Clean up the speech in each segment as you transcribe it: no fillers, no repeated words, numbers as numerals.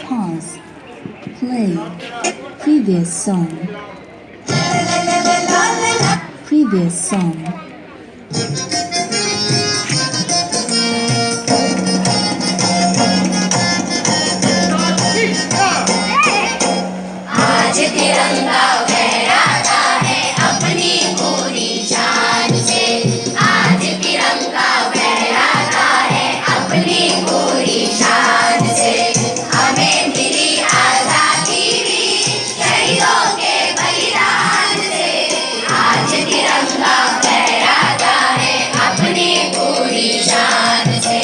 Pause. Play. Previous song. Previous song. आज तिरंगा फहराता है अपनी पूरी शान से। आज तिरंगा फहराता है अपनी पूरी शान से। हमें मिली आजादी भी शहीदों के बलिदान से। आज तिरंगा फहराता है अपनी पूरी शान से।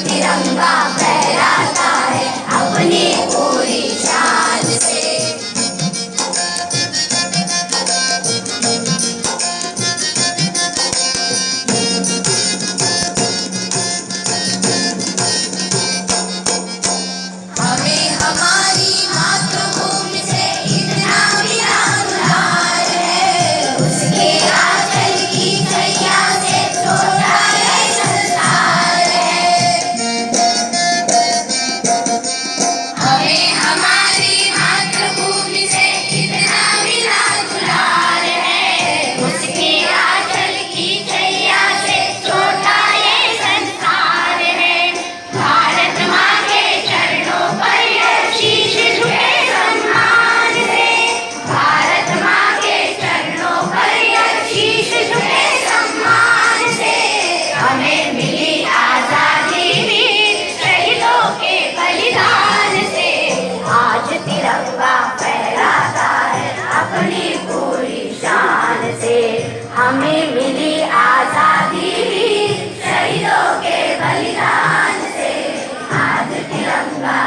तिरंगा फहराता है अपनी पूरी शान से। हमें हमारी मातृभूमि से इतना प्यार है, उसके आंचल की छैया से छोटा ये संसार है। हमें हमारी मातृभूमि से इतना प्यार है, उसके आंचल की छैया से छोटा ये संसार है। भारत माँ के चरणों पर ये शीश झुके सम्मान से। भारत माँ के चरणों पर ये शीश झुके सम्मान से। हमें मिली आजादी भी शहीदों के बलिदान से। आज तिरंगा फहराता है अपनी पूरी शान से। हमें मिली आजादी भी शहीदों के बलिदान से। आज तिरंगा